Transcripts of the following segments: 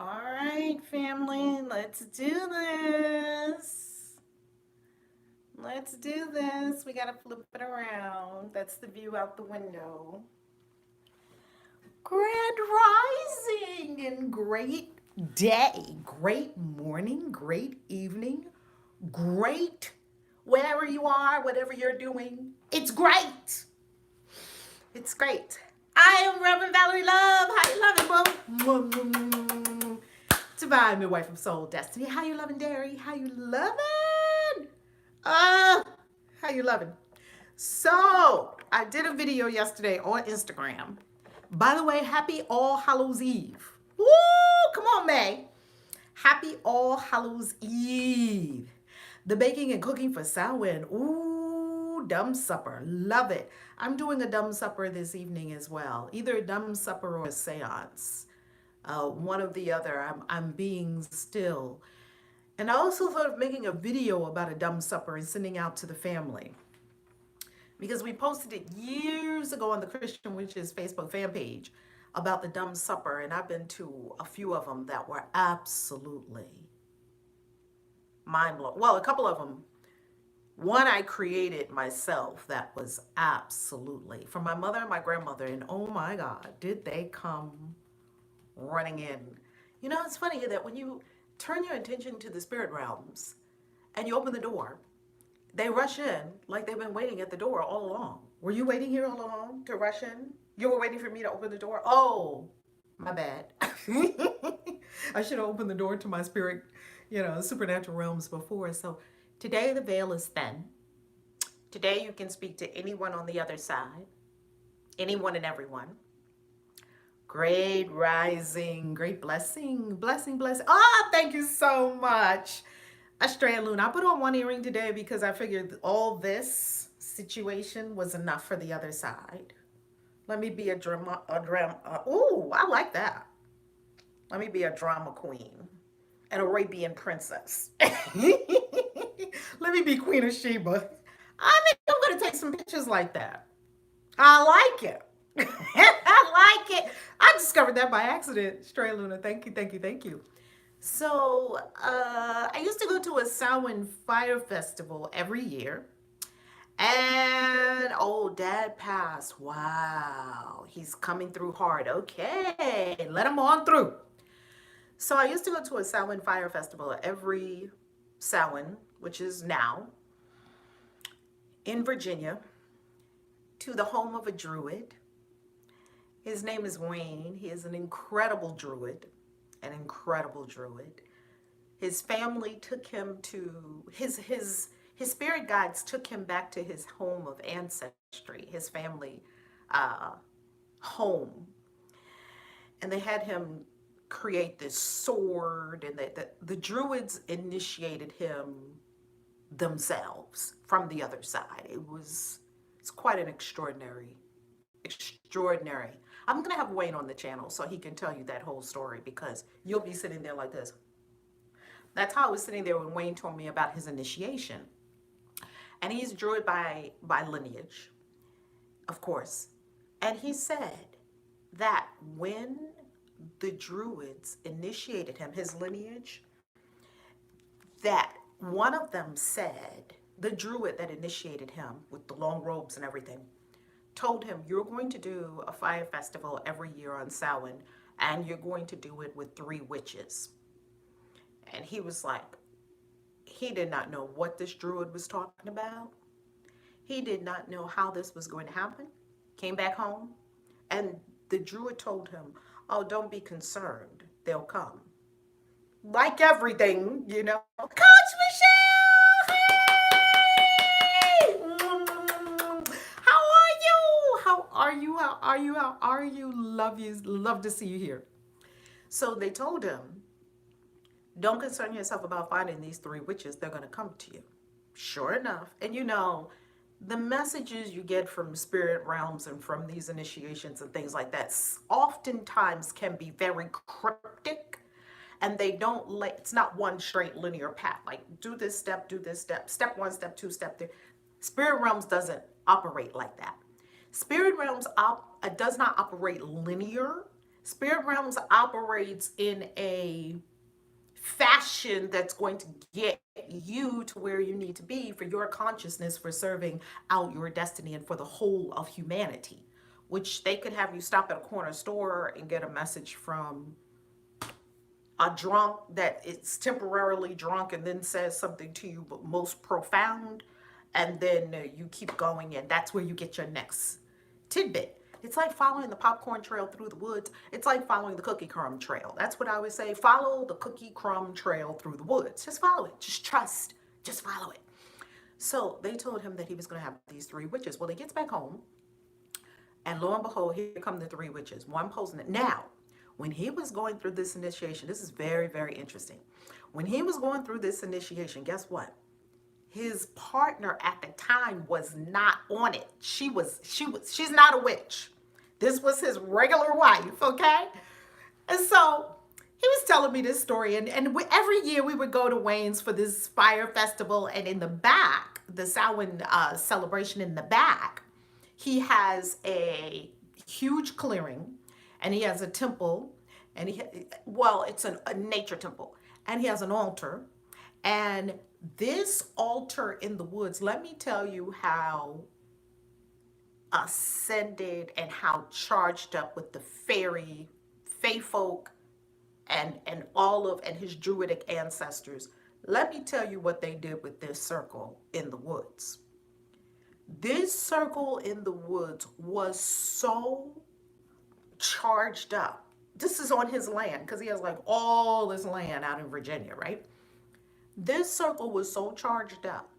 All right, family, let's do this. Let's do this. We got to flip it around. That's the view out the window. Grand rising and great day, great morning, great evening, great wherever you are, whatever you're doing. It's great. It's great. I am Reverend Valerie Love. How you loving, boo? Divine midwife of soul destiny. How you loving, Derry? How you loving? Uh, how you loving? So I did a video yesterday on Instagram. By the way, happy All Hallows Eve. Woo! Come on, May. Happy All Hallows Eve. The baking and cooking for Samhain. Ooh, dumb supper. Love it. I'm doing a dumb supper this evening as well. Either a dumb supper or a seance. One of the other. I'm being still. And I also thought of making a video about a dumb supper and sending out to the family. Because we posted it years ago on the Christian Witches Facebook fan page about the dumb supper. And I've been to a few of them that were absolutely mind blowing. Well, a couple of them. One I created myself that was absolutely from my mother and my grandmother. And oh my God, did they come running in. You know, it's funny that when you turn your attention to the spirit realms and you open the door, they rush in like they've been waiting at the door all along. Were you waiting here all along to rush in? You were waiting for me to open the door? Oh, my bad. I should have opened the door to my spirit, supernatural realms before. So today the veil is thin. Today you can speak to anyone on the other side, anyone and everyone. Great rising, great blessing, blessing, blessing. Oh, thank you so much. Australian Loon. I put on one earring today because I figured all this situation was enough for the other side. Let me be a drama. Ooh, I like that. Let me be a drama queen, an Arabian princess. Let me be Queen of Sheba. I think I'm going to take some pictures like that. I like it. I like it. I discovered that by accident. Stray Luna, thank you, thank you, thank you. So I used to go to a Samhain fire festival every year. And oh, dad passed. Wow. He's coming through hard. Okay, let him on through. So I used to go to a Samhain fire festival every Samhain, which is now, in Virginia, to the home of a druid. His name is Wayne. He is an incredible druid. An incredible druid. His family took him to his spirit guides took him back to his home of ancestry, his family home, and they had him create this sword, and the druids initiated him themselves from the other side. It's quite an extraordinary. I'm gonna have Wayne on the channel so he can tell you that whole story, because you'll be sitting there like this. That's how I was sitting there when Wayne told me about his initiation. And he's druid by lineage, of course. And he said that when the druids initiated him, his lineage, that one of them said, the druid that initiated him with the long robes and everything, told him, you're going to do a fire festival every year on Samhain, and you're going to do it with 3 witches. And he was like, he did not know what this druid was talking about. He did not know how this was going to happen. Came back home, and the druid told him, oh, don't be concerned. They'll come. Like everything, Coach Michelle! Hey! How are you? How are you? How are you? How are you? Love to see you here. So they told him, don't concern yourself about finding these 3 witches. They're going to come to you. Sure enough. And the messages you get from spirit realms and from these initiations and things like that oftentimes can be very cryptic, and they don't it's not one straight linear path. Like, do this step, step 1, step 2, step 3. Spirit realms doesn't operate like that. Spirit realms does not operate linear. Spirit realms operates in a fashion that's going to get you to where you need to be for your consciousness, for serving out your destiny and for the whole of humanity. Which they could have you stop at a corner store and get a message from a drunk that it's temporarily drunk and then says something to you but most profound, and then you keep going, and that's where you get your next tidbit. It's like following the popcorn trail through the woods. It's like following the cookie crumb trail. That's what I would say. Follow the cookie crumb trail through the woods. Just follow it. Just trust. Just follow it. So they told him that he was going to have these three witches. Well, he gets back home, and lo and behold, here come the three witches. One posing it. Now, when he was going through this initiation, this is very, very interesting. When he was going through this initiation, guess what? His partner at the time was not on it. She's not a witch. This was his regular wife, okay? And so he was telling me this story, and every year we would go to Wayne's for this fire festival, and in the back, the Samhain celebration in the back, he has a huge clearing, and he has a temple, and it's a nature temple, and he has an altar, and this altar in the woods, let me tell you how ascended and how charged up with the fae folk, and his druidic ancestors. Let me tell you what they did with this circle in the woods. This circle in the woods was so charged up. This is on his land because he has like all this land out in Virginia, right? This circle was so charged up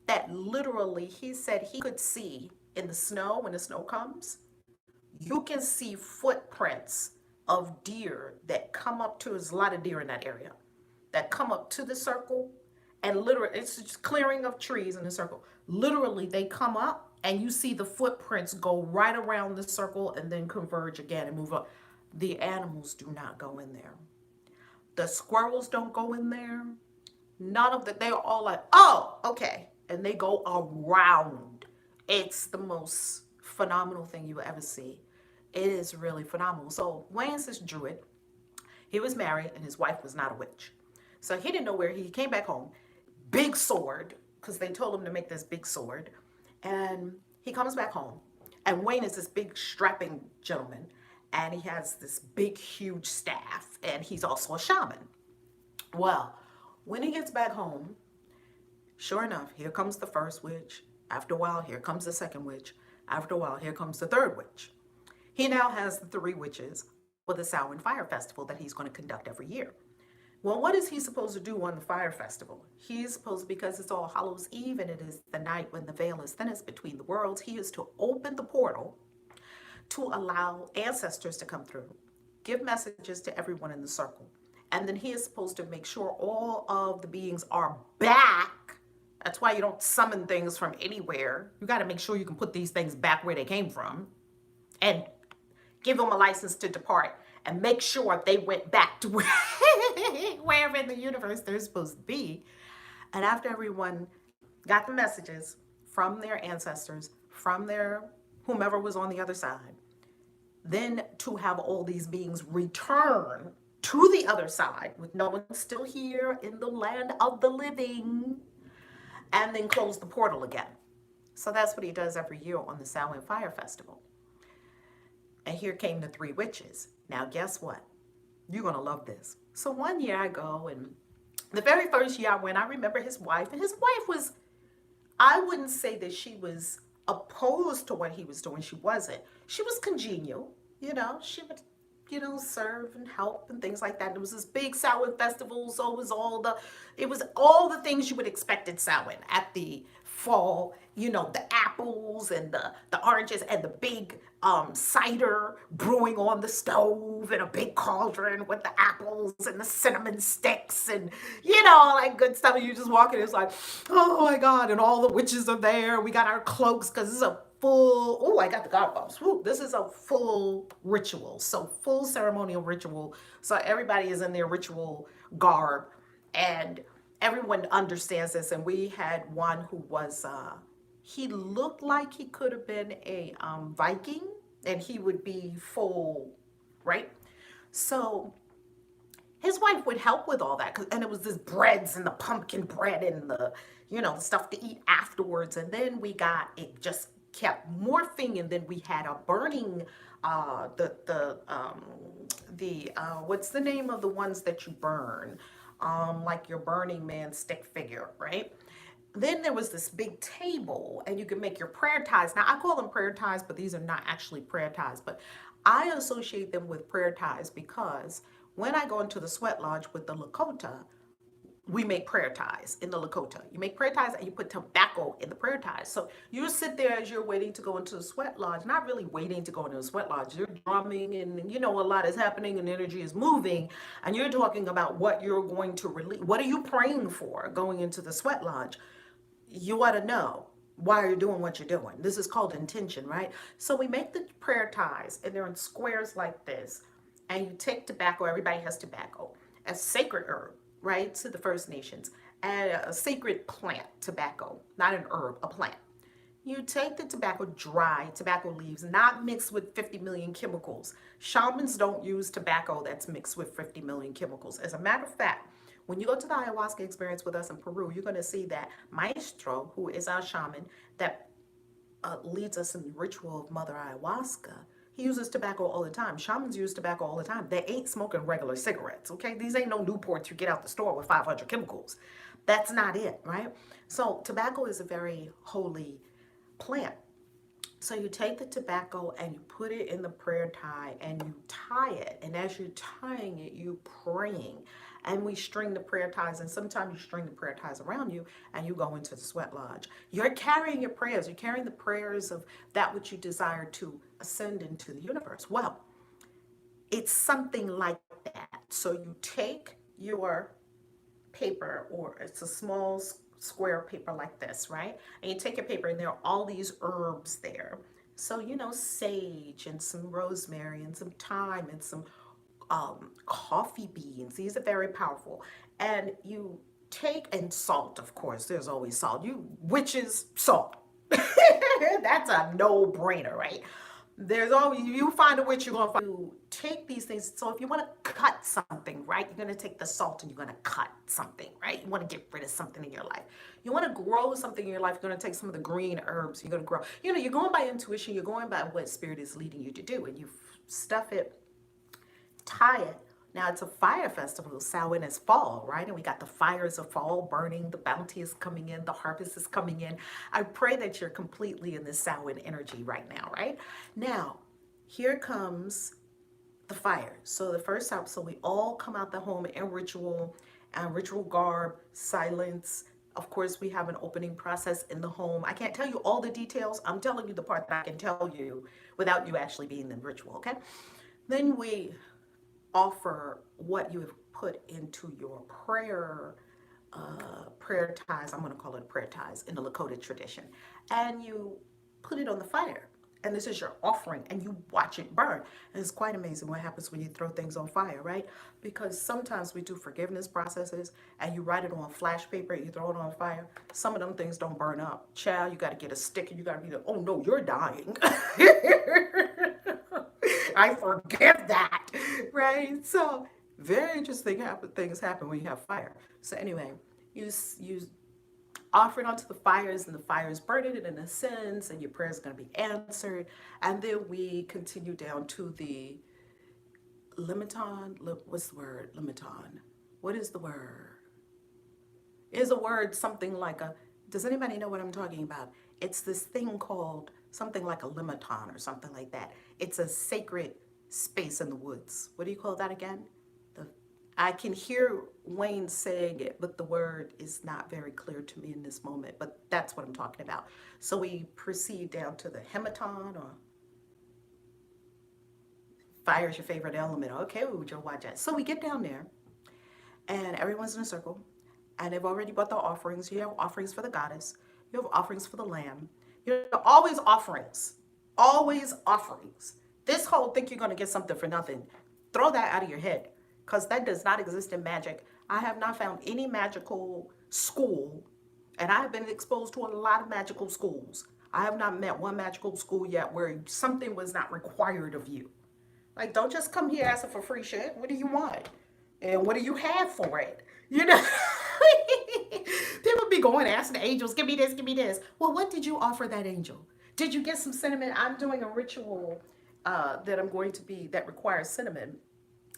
that literally he said he could see in the snow, when the snow comes, you can see footprints of deer that come up to, there's a lot of deer in that area, that come up to the circle, and literally, it's just clearing of trees in the circle. Literally, they come up and you see the footprints go right around the circle and then converge again and move up. The animals do not go in there. The squirrels don't go in there. None of that. They're all like, oh, okay. And they go around. It's the most phenomenal thing you will ever see. It is really phenomenal. So Wayne's this druid. He was married and his wife was not a witch. So he didn't know where he came back home. Big sword, because they told him to make this big sword. And he comes back home. And Wayne is this big strapping gentleman. And he has this big, huge staff. And he's also a shaman. Well, when he gets back home, sure enough, here comes the first witch. After a while, here comes the second witch. After a while, here comes the third witch. He now has the three witches for the Samhain Fire Festival that he's going to conduct every year. Well, what is he supposed to do on the fire festival? He's supposed, because it's All Hallows Eve and it is the night when the veil is thinnest between the worlds, he is to open the portal to allow ancestors to come through, give messages to everyone in the circle. And then he is supposed to make sure all of the beings are back. That's why you don't summon things from anywhere. You got to make sure you can put these things back where they came from and give them a license to depart and make sure they went back to wherever in the universe they're supposed to be. And after everyone got the messages from their ancestors, from their whomever was on the other side, then to have all these beings return to the other side with no one still here in the land of the living, and then close the portal again. So that's what he does every year on the Samhain Fire Festival. And here came the three witches. Now, guess what? You're going to love this. So one year I go, and the very first year I went, I remember his wife. And his wife was, I wouldn't say that she was opposed to what he was doing. She wasn't. She was congenial. You know, she would, serve and help and things like that. It was this big Samhain festival. So it was all the things you would expect at Samhain at the fall, the apples and the oranges and the big cider brewing on the stove and a big cauldron with the apples and the cinnamon sticks and, all that good stuff. And you just walk in, it's like, oh my God, and all the witches are there. We got our cloaks because this is a full, I got the God bumps. This is a full ritual. So full ceremonial ritual. So everybody is in their ritual garb and everyone understands this. And we had one who was, he looked like he could have been a Viking, and he would be full right? So his wife would help with all that, and it was this breads and the pumpkin bread and the, the stuff to eat afterwards. And then it just kept morphing, and then we had a burning, what's the name of the ones that you burn, like your Burning Man stick figure, right? Then there was this big table, and you could make your prayer ties. Now I call them prayer ties, but these are not actually prayer ties, but I associate them with prayer ties because when I go into the sweat lodge with the Lakota, we make prayer ties in the Lakota. You make prayer ties and you put tobacco in the prayer ties. So you sit there as you're waiting to go into the sweat lodge, not really waiting to go into the sweat lodge. You're drumming, and a lot is happening and energy is moving, and you're talking about what you're going to release. What are you praying for going into the sweat lodge? You ought to know why you're doing what you're doing. This is called intention, right? So we make the prayer ties, and they're in squares like this. And you take tobacco, everybody has tobacco, a sacred herb, right, to the First Nations, and a sacred plant, tobacco, not an herb, a plant. You take the tobacco, dry tobacco leaves, not mixed with 50 million chemicals. Shamans don't use tobacco that's mixed with 50 million chemicals. As a matter of fact, when you go to the ayahuasca experience with us in Peru, you're going to see that Maestro, who is our shaman, that leads us in the ritual of Mother Ayahuasca, he uses tobacco all the time. Shamans use tobacco all the time. They ain't smoking regular cigarettes, okay? These ain't no Newports you get out the store with 500 chemicals. That's not it, right? So tobacco is a very holy plant. So you take the tobacco and you put it in the prayer tie and you tie it. And as you're tying it, you're praying. And we string the prayer ties, and sometimes you string the prayer ties around you and you go into the sweat lodge. You're carrying your prayers. You're carrying the prayers of that which you desire to ascend into the universe. Well, it's something like that. So you take your paper, or it's a small square paper like this, right? And you take your paper, and there are all these herbs there. So, sage and some rosemary and some thyme and some coffee beans. These are very powerful. And you take, and salt, of course, there's always salt. Which is salt. That's a no-brainer, right? There's always, you find a witch, you're going to find. You take these things. So if you want to cut something, right, you're going to take the salt and you're going to cut something, right? You want to get rid of something in your life. You want to grow something in your life, you're going to take some of the green herbs, you're going to grow. You're going by intuition, you're going by what spirit is leading you to do, and you stuff it, tie it. Now it's a fire festival. Samhain is fall, right? And we got the fires of fall burning. The bounty is coming in. The harvest is coming in. I pray that you're completely in this Samhain energy right now, right? Now, here comes the fire. So the first time, so we all come out the home in ritual garb, silence. Of course, we have an opening process in the home. I can't tell you all the details. I'm telling you the part that I can tell you without you actually being in the ritual, okay? Then we offer what you have put into your prayer ties. I'm going to call it prayer ties in the Lakota tradition, and you put it on the fire. And this is your offering, and you watch it burn. And it's quite amazing what happens when you throw things on fire, right? Because sometimes we do forgiveness processes, and you write it on flash paper, and you throw it on fire. Some of them things don't burn up. Child, you got to get a stick, and you got to be like, oh no, you're dying. I forgive that, right? So very interesting things happen when you have fire. So anyway, you offer it onto the fires, and the fires burn it, and it ascends, and your prayer is going to be answered. And then we continue down to the limiton. What's the word? Limiton. What is the word? Is a word something like a, does anybody know what I'm talking about? It's this thing called something like a limiton or something like that. It's a sacred space in the woods. What do you call that again? I can hear Wayne saying it, but the word is not very clear to me in this moment, but that's what I'm talking about. So we proceed down to the hematon, or fire is your favorite element. Okay, we would watch that. So we get down there, and everyone's in a circle, and they've already bought their offerings. You have offerings for the goddess. You have offerings for the lamb. You have always offerings. Always offerings. This whole think you're going to get something for nothing, throw that out of your head, because that does not exist in magic. I have not found any magical school, and I have been exposed to a lot of magical schools. I have not met one magical school yet where something was not required of you. Like, don't just come here asking for free shit. What do you want? And what do you have for it? You know? People be going asking the angels, give me this, give me this. Well, what did you offer that angel? Did you get some cinnamon? I'm doing a ritual that I'm going to be that requires cinnamon.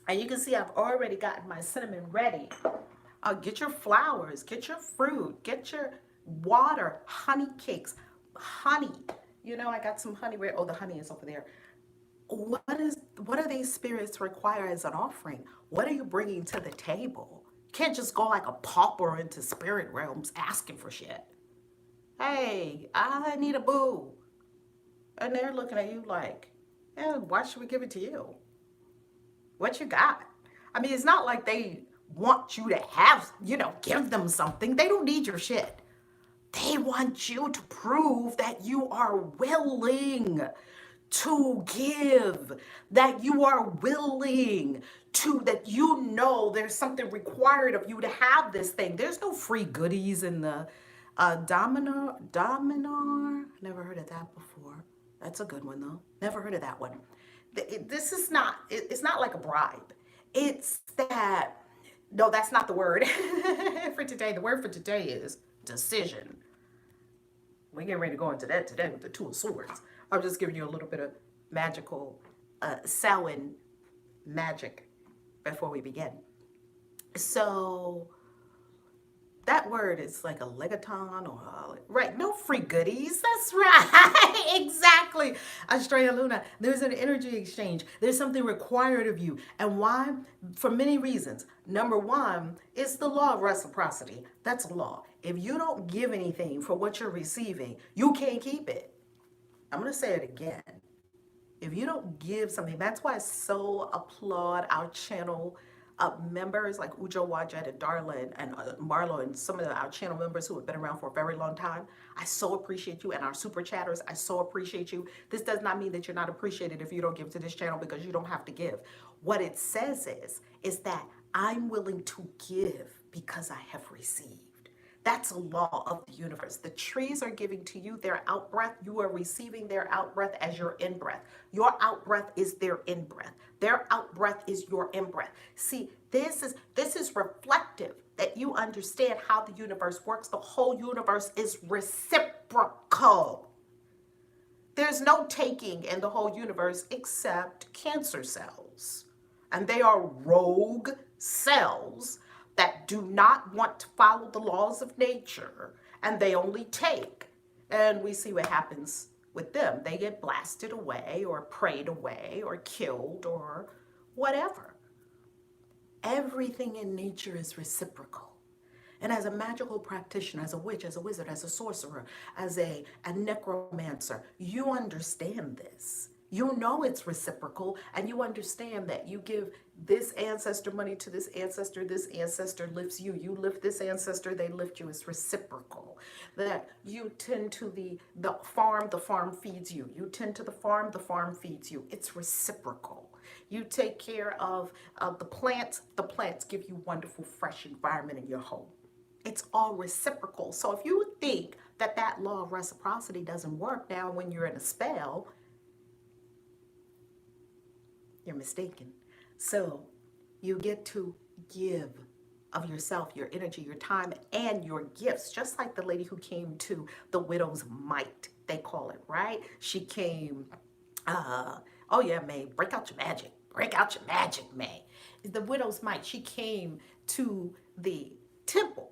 And you can see I've already gotten my cinnamon ready. Get your flowers, get your fruit, get your water, honey cakes, honey. You know, I got some honey. Where? Oh, the honey is over there. What are these spirits require as an offering? What are you bringing to the table? You can't just go like a pauper into spirit realms asking for shit. Hey, I need a boo. And they're looking at you like, yeah, why should we give it to you? What you got? I mean, it's not like they want you to have, give them something. They don't need your shit. They want you to prove that you are willing to give, that you are willing to, that there's something required of you to have this thing. There's no free goodies in the Dominar. Never heard of that before. That's a good one though. Never heard of that one. This is not, it's not like a bribe. It's that, no, that's not the word for today. The word for today is decision. We get ready to go into that today with the Two of Swords. I'm just giving you a little bit of magical Samhain magic before we begin. So that word is like a legaton or right, no free goodies. That's right. Exactly. Estrella Luna. There's an energy exchange. There's something required of you. And why? For many reasons. Number one, it's the law of reciprocity. That's a law. If you don't give anything for what you're receiving, you can't keep it. I'm going to say it again. If you don't give something, that's why I so applaud our channel members like Ujo Wajet and Darla and Marlo and some of our channel members who have been around for a very long time. I so appreciate you, and our super chatters, I so appreciate you. This does not mean that you're not appreciated if you don't give to this channel, because you don't have to give. What it says is that I'm willing to give because I have received. That's a law of the universe. The trees are giving to you their out breath. You are receiving their out breath as your in breath. Your out breath is their in breath. Their out breath is your in breath. See, this is reflective that you understand how the universe works. The whole universe is reciprocal. There's no taking in the whole universe except cancer cells. And they are rogue cells that do not want to follow the laws of nature, and they only take. And we see what happens with them. They get blasted away or prayed away or killed or whatever. Everything in nature is reciprocal. And as a magical practitioner, as a witch, as a wizard, as a sorcerer, as a necromancer, you understand this. You know it's reciprocal, and you understand that you give this ancestor money to this ancestor lifts you. You lift this ancestor, they lift you. It's reciprocal. That you tend to the farm feeds you. You tend to the farm feeds you. It's reciprocal. You take care of the plants give you wonderful, fresh environment in your home. It's all reciprocal. So if you think that law of reciprocity doesn't work now when you're in a spell, you're mistaken. So you get to give of yourself, your energy, your time, and your gifts, just like the lady who came to the widow's mite, they call it, right? She came, oh yeah, May, break out your magic. Break out your magic, May. The widow's mite, she came to the temple,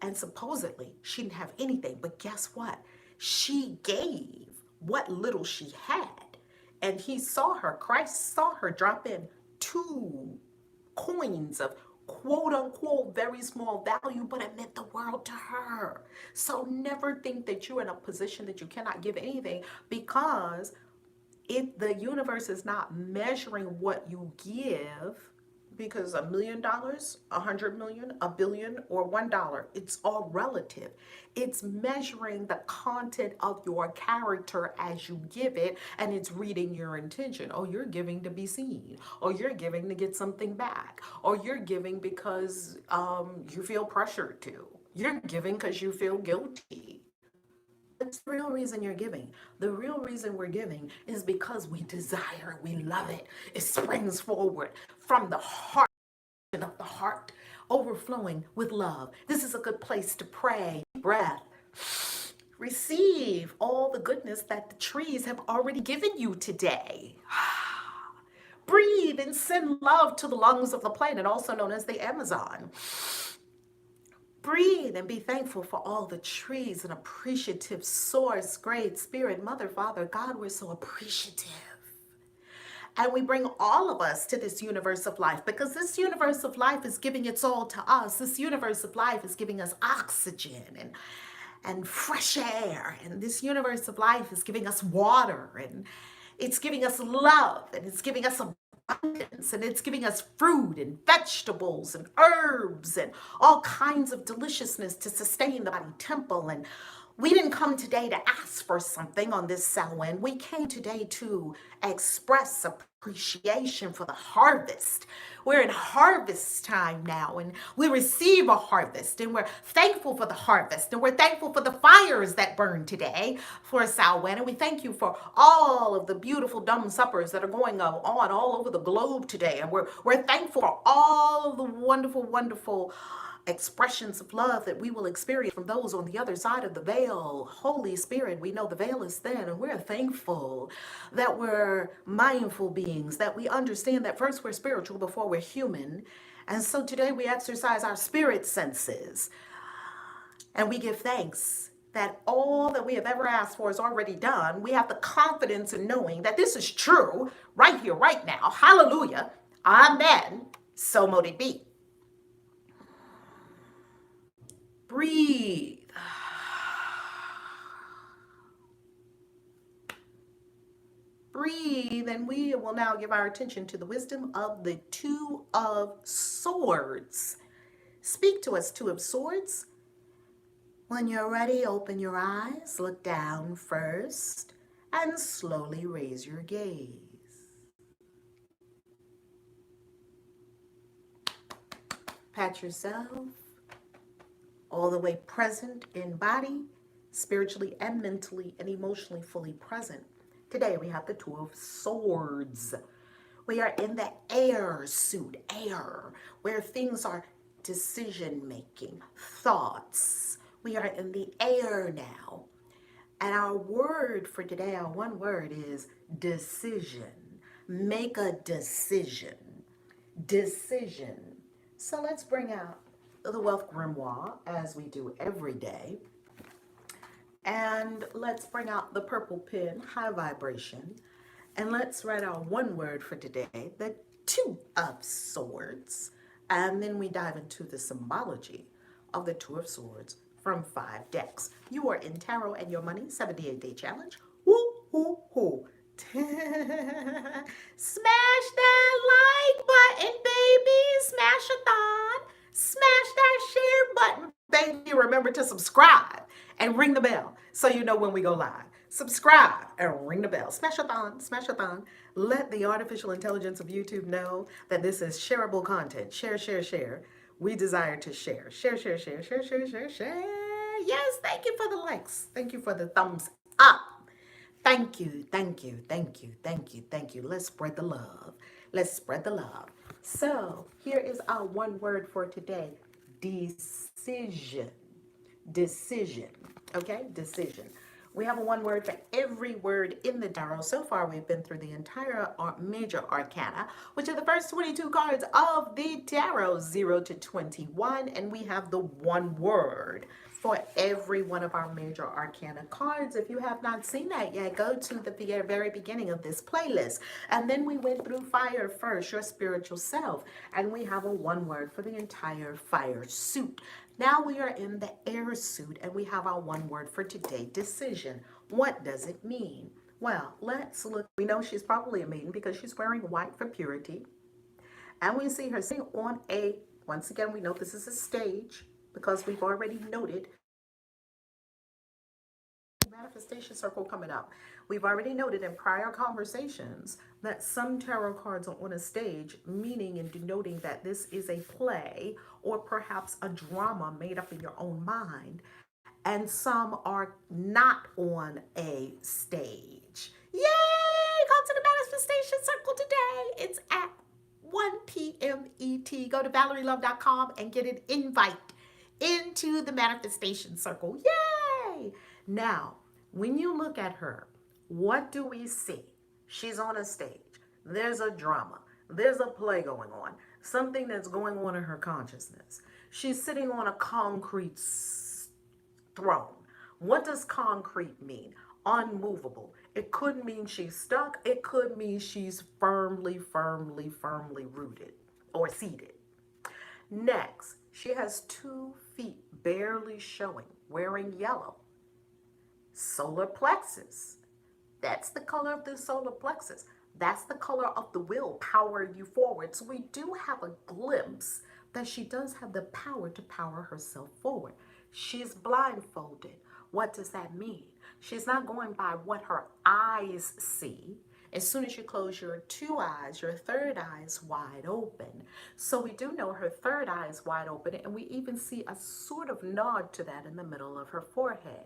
and supposedly she didn't have anything, but guess what? She gave what little she had. And he saw her, Christ saw her drop in 2 coins of quote unquote very small value, but it meant the world to her. So never think that you're in a position that you cannot give anything, because the universe is not measuring what you give, because $1 million, 100 million, a billion, or $1, it's all relative. It's measuring the content of your character as you give it, and it's reading your intention. Oh, you're giving to be seen, or you're giving to get something back, or you're giving because you feel pressured to. You're giving because you feel guilty. the real reason you're giving. The real reason we're giving is because we desire, we love it. It springs forward from the heart of the heart, overflowing with love. This is a good place to pray. Breath. Receive all the goodness that the trees have already given you today. Breathe and send love to the lungs of the planet, also known as the Amazon. Breathe and be thankful for all the trees, an appreciative source, great spirit, mother, father, God, we're so appreciative. And we bring all of us to this universe of life because this universe of life is giving its all to us. This universe of life is giving us oxygen and fresh air. And this universe of life is giving us water, and it's giving us love, and it's giving us abundance, and it's giving us fruit and vegetables and herbs and all kinds of deliciousness to sustain the body temple. And we didn't come today to ask for something on this Samhain. We came today to express appreciation for the harvest. We're in harvest time now, and we receive a harvest, and we're thankful for the harvest, and we're thankful for the fires that burn today for Samhain, and we thank you for all of the beautiful dumb suppers that are going on all over the globe today, and we're thankful for all of the wonderful, wonderful expressions of love that we will experience from those on the other side of the veil. Holy Spirit, we know the veil is thin, and we're thankful that we're mindful beings, that we understand that first we're spiritual before we're human. And so today we exercise our spirit senses, and we give thanks that all that we have ever asked for is already done. We have the confidence in knowing that this is true right here, right now. Hallelujah. Amen. So mote it be. Breathe. Breathe, and we will now give our attention to the wisdom of the Two of Swords. Speak to us, Two of Swords. When you're ready, open your eyes, look down first, and slowly raise your gaze. Pat yourself all the way present in body, spiritually and mentally and emotionally fully present. Today we have the Two of Swords. We are in the air suit, air, where things are decision-making, thoughts. We are in the air now. And our word for today, our one word is decision. Make a decision. Decision. So let's bring out the Wealth Grimoire, as we do every day. And let's bring out the purple pen, high vibration. And let's write our one word for today, the Two of Swords. And then we dive into the symbology of the Two of Swords from 5 decks. You are in Tarot and Your Money 78-day challenge. Woo, woo, woo. Smash that like button, baby. Smash-a-thon. Smash that share button, baby. Remember to subscribe and ring the bell so you know when we go live. Subscribe and ring the bell. Smash-a-thon, smash-a-thon. Let the artificial intelligence of YouTube know that this is shareable content. Share, share, share. We desire to share. Share, share, share, share, share, share, share. Yes, thank you for the likes. Thank you for the thumbs up. Thank you, thank you, thank you, thank you, thank you. Let's spread the love. Let's spread the love. So here is our one word for today. Decision. Decision. Okay? Decision. We have a one word for every word in the tarot. So far, we've been through the entire major arcana, which are the first 22 cards of the tarot, 0 to 21. And we have the one word for every one of our major arcana cards. If you have not seen that yet, go to the very beginning of this playlist. And then we went through fire first, your spiritual self. And we have a one word for the entire fire suit. Now we are in the air suit, and we have our one word for today, decision. What does it mean? Well, let's look. We know she's probably a maiden because she's wearing white for purity. And we see her sitting on once again, we know this is a stage because we've already noted manifestation circle coming up. We've already noted in prior conversations that some tarot cards are on a stage, meaning and denoting that this is a play or perhaps a drama made up in your own mind. and some are not on a stage. Yay! Go to the manifestation circle today. It's at 1 p.m. ET. Go to valerielove.com and get an invite into the manifestation circle. Yay! Now, when you look at her, what do we see? She's on a stage. There's a drama. There's a play going on. Something that's going on in her consciousness. She's sitting on a concrete throne. What does concrete mean? Unmovable. It could mean she's stuck. It could mean she's firmly rooted or seated. Next, she has 2 feet barely showing, wearing yellow. Solar plexus. That's the color of the solar plexus. That's the color of the will, power you forward. So we do have a glimpse that she does have the power to power herself forward. She's blindfolded. What does that mean? She's not going by what her eyes see. As soon as you close your 2 eyes, your third eye is wide open. So we do know her third eye is wide open, and we even see a sort of nod to that in the middle of her forehead.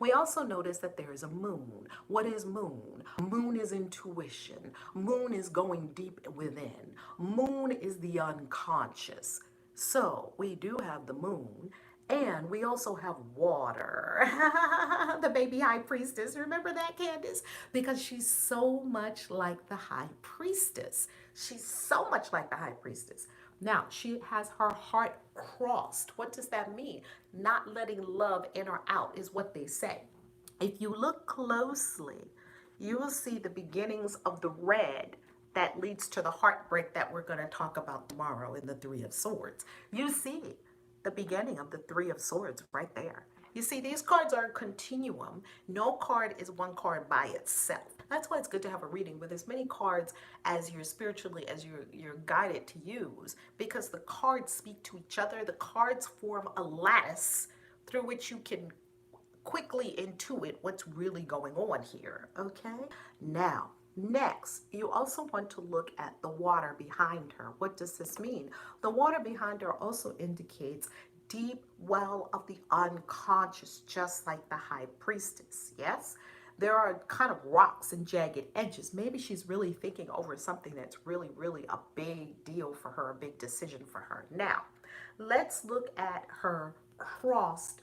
We also notice that there is a moon. What is moon? Moon is intuition. Moon is going deep within. Moon is the unconscious. So we do have the moon. And we also have water, the baby high priestess. Remember that, Candace? Because she's so much like the high priestess. She's so much like the high priestess. Now, she has her heart crossed. What does that mean? Not letting love in or out is what they say. If you look closely, you will see the beginnings of the red that leads to the heartbreak that we're going to talk about tomorrow in the Three of Swords. You see the beginning of the Three of Swords right there. You see, these cards are a continuum. No card is one card by itself. That's why it's good to have a reading with as many cards as you're spiritually, as you're guided to use, because the cards speak to each other. The cards form a lattice through which you can quickly intuit what's really going on here, okay? Now, next, you also want to look at the water behind her. What does this mean? The water behind her also indicates deep well of the unconscious, just like the high priestess, yes? There are kind of rocks and jagged edges. Maybe she's really thinking over something that's really a big deal for her, a big decision for her. Now, let's look at her crossed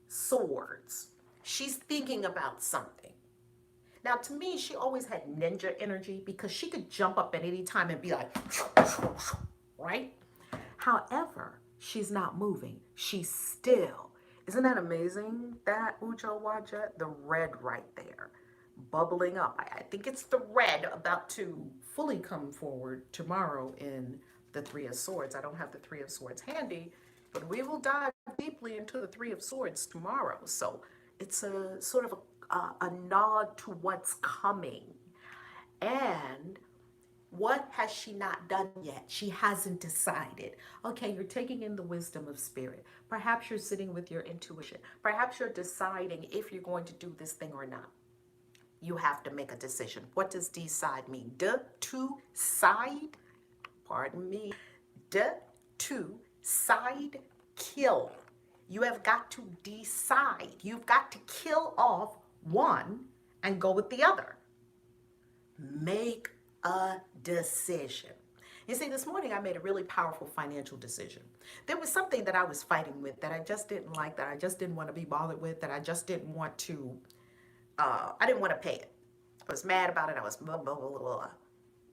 swords. She's thinking about something. Now, to me, she always had ninja energy because she could jump up at any time and be like, right? However, she's not moving. She's still. Isn't that amazing? That Ujo Waja, the red right there, bubbling up. I think it's the red about to fully come forward tomorrow in the Three of Swords. I don't have the Three of Swords handy, but we will dive deeply into the Three of Swords tomorrow. So it's a sort of a nod to what's coming. And what has she not done yet? She hasn't decided. Okay, you're taking in the wisdom of spirit. Perhaps you're sitting with your intuition. Perhaps you're deciding if you're going to do this thing or not. You have to make a decision. What does decide mean? To side, pardon me, to side, kill. You have got to decide. You've got to kill off one and go with the other. Make a decision. You see, this morning I made a really powerful financial decision. There was something that I was fighting with that I just didn't like, that I just didn't want to be bothered with, that I just didn't want to, I didn't want to pay it. I was mad about it. I was blah, blah, blah, blah.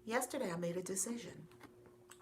Yesterday I made a decision.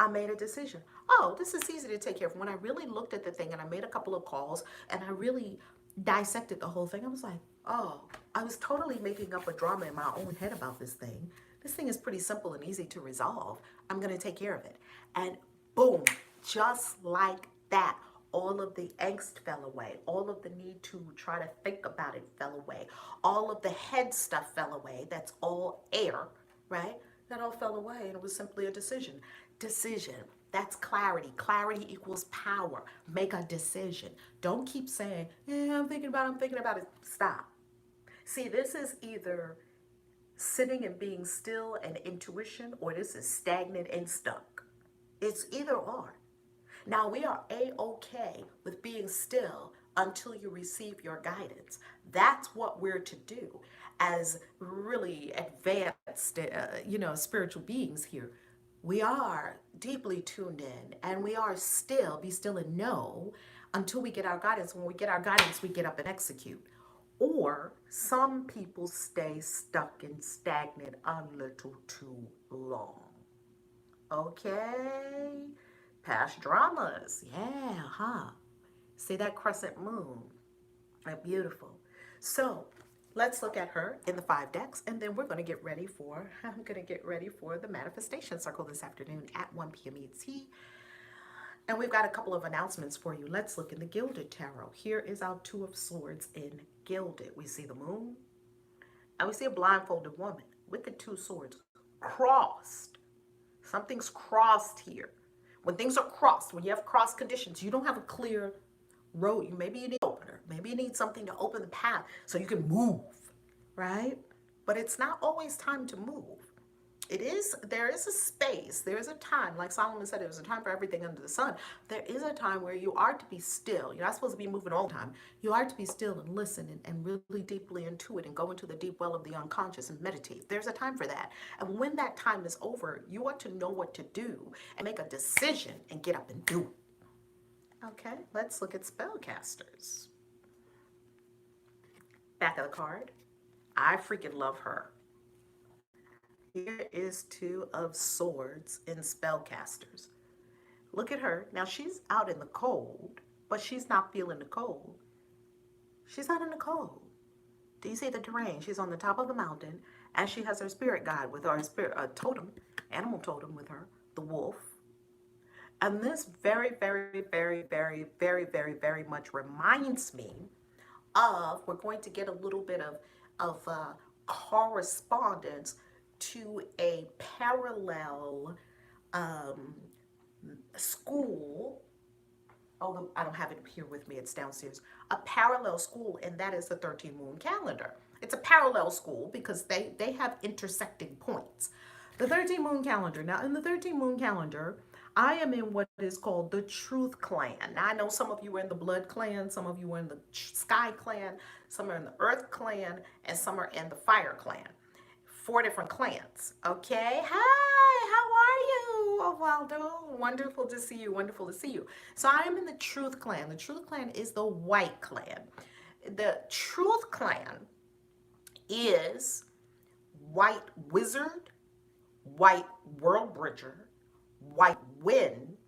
Oh, this is easy to take care of. When I really looked at the thing and I made a couple of calls and I really dissected the whole thing, I was like, oh, I was totally making up a drama in my own head about this thing. This thing is pretty simple and easy to resolve. I'm going to take care of it. And boom, just like that, all of the angst fell away. All of the need to try to think about it fell away. All of the head stuff fell away. That's all air, right? That all fell away, and it was simply a decision. Decision. That's clarity. Clarity equals power. Make a decision. Don't keep saying, yeah, I'm thinking about it. Stop. See, this is either sitting and being still and intuition, or this is stagnant and stuck. It's either or. Now, we are A-okay with being still, until you receive your guidance. That's what we're to do as really advanced, spiritual beings here. We are deeply tuned in, and we are still, be still and know until we get our guidance. When we get our guidance, we get up and execute. Or some people stay stuck and stagnant a little too long. Okay? Past dramas. Yeah, huh? See that crescent moon? Beautiful. So let's look at her in the 5 decks, and then we're going to get ready for, I'm going to get ready for the manifestation circle this afternoon at 1 p.m. ET. And we've got a couple of announcements for you. Let's look in the Gilded Tarot. Here is our Two of Swords in Gilded. We see the moon, and we see a blindfolded woman with the two swords crossed. Something's crossed here. When things are crossed, when you have cross conditions, you don't have a clear road. Maybe you need an opener. Maybe you need something to open the path so you can move, right? But it's not always time to move. There is a space, there is a time, like Solomon said, there's a time for everything under the sun. There is a time where you are to be still. You're not supposed to be moving all the time. You are to be still and listen and really deeply into it and go into the deep well of the unconscious and meditate. There's a time for that. And when that time is over, you ought to know what to do and make a decision and get up and do it. Okay, let's look at spellcasters. Back of the card. I freaking love her. Here is Two of Swords in spellcasters. Look at her. Now she's out in the cold, but she's not feeling the cold. She's out in the cold. Do you see the terrain? She's on the top of the mountain, and she has her spirit guide with her, totem, animal totem with her, the wolf. And this very, very, very, very, very, very, very much reminds me of, we're going to get a little bit of correspondence to a parallel school, although I don't have it here with me, it's downstairs, a parallel school, and that is the 13 moon calendar. It's a parallel school because they have intersecting points. The 13 moon calendar. Now, in the 13 moon calendar, I am in what is called the Truth Clan. Now, I know some of you are in the Blood Clan, some of you are in the Sky Clan, some are in the Earth Clan, and some are in the Fire Clan. 4 different clans. Okay. Hi, how are you, Waldo? Wonderful to see you. Wonderful to see you. So I am in the Truth Clan. The Truth Clan is the White Clan. The Truth Clan is White Wizard, White World Bridger, White Wind,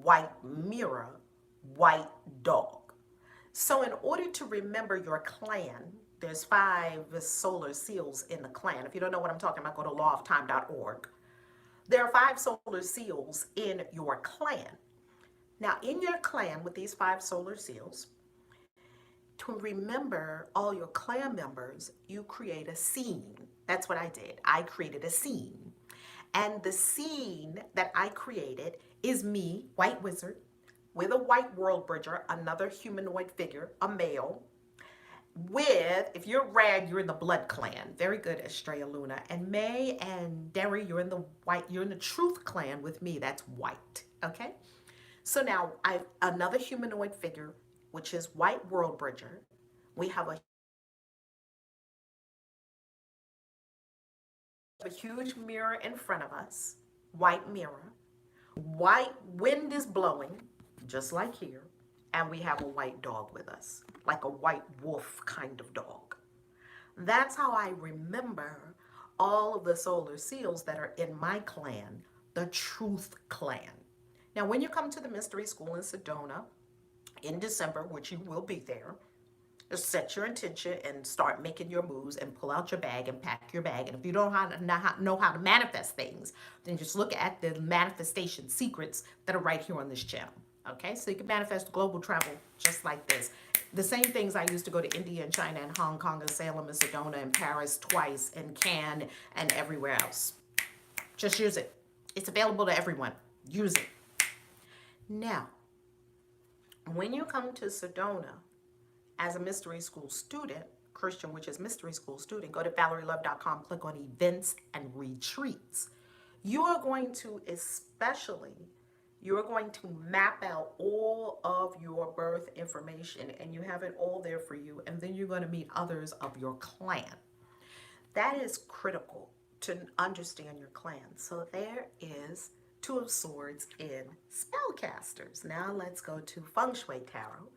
White Mirror, White Dog. So in order to remember your clan, there's 5 solar seals in the clan. If you don't know what I'm talking about, go to lawoftime.org. There are 5 solar seals in your clan. Now, in your clan with these 5 solar seals, to remember all your clan members, you create a scene. That's what I did. I created a scene. And the scene that I created is me, White Wizard, with a White World Bridger, another humanoid figure, a male, with, if you're red, you're in the Blood Clan. Very good, Estrella Luna. And May and Derry, you're in the Truth Clan with me. That's white. Okay? So now I've another humanoid figure, which is White World Bridger. We have a huge mirror in front of us, white mirror. White wind is blowing, just like here. And we have a white dog with us, like a white wolf kind of dog. That's how I remember all of the solar seals that are in my clan, the Truth Clan. Now, when you come to the Mystery School in Sedona in December, which you will be there, just set your intention and start making your moves and pull out your bag and pack your bag. And if you don't know how to manifest things, then just look at the manifestation secrets that are right here on this channel. Okay, so you can manifest global travel just like this. The same things I used to go to India and China and Hong Kong and Salem and Sedona and Paris twice and Cannes and everywhere else. Just use it. It's available to everyone. Use it. Now, when you come to Sedona as a Mystery School student, Christian, which is Mystery School student, go to valerielove.com, click on events and retreats. You are going to especially You're going to map out all of your birth information and you have it all there for you. And then you're going to meet others of your clan. That is critical to understand your clan. So there is Two of Swords in Spellcasters. Now let's go to Feng Shui Tarot,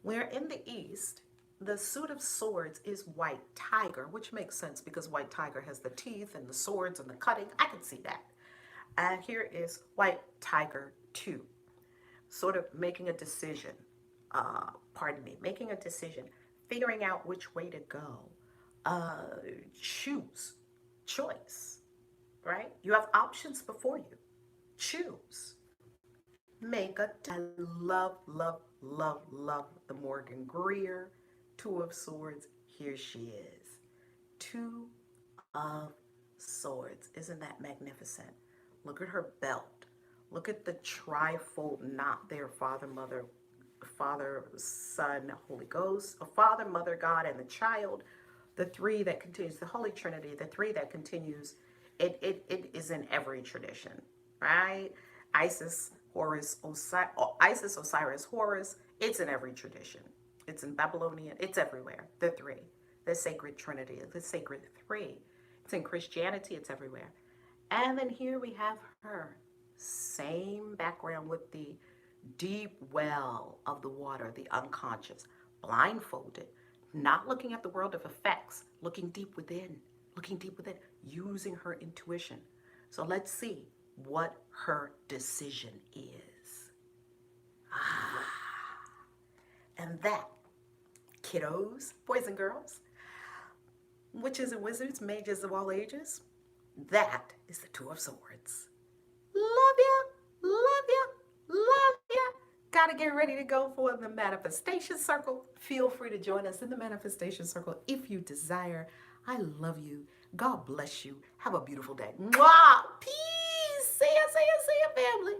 where in the East, the suit of swords is white tiger, which makes sense because white tiger has the teeth and the swords and the cutting. I can see that. And here is white tiger 2, sort of making a decision, making a decision, figuring out which way to go, choice, right? You have options before you. Choose. I love, love, love, love the Morgan Greer Two of Swords. Here she is. Two of Swords. Isn't that magnificent? Look at her belt. Look at the trifold knot there, Father, Mother, Father, Son, Holy Ghost, a Father, Mother, God, and the child. The three that continues, the Holy Trinity, the three that continues, it is in every tradition, right? Isis, Osiris, Horus, it's in every tradition. It's in Babylonian, it's everywhere. The three, the sacred Trinity, the sacred three. It's in Christianity, it's everywhere. And then here we have her, same background with the deep well of the water, the unconscious, blindfolded, not looking at the world of effects, looking deep within, using her intuition. So let's see what her decision is. And that, kiddos, boys and girls, witches and wizards, mages of all ages, that is the Two of Swords. Love ya, love ya, love ya. Gotta get ready to go for the Manifestation Circle. Feel free to join us in the Manifestation Circle if you desire. I love you. God bless you. Have a beautiful day. Mwah! Peace. See ya, family.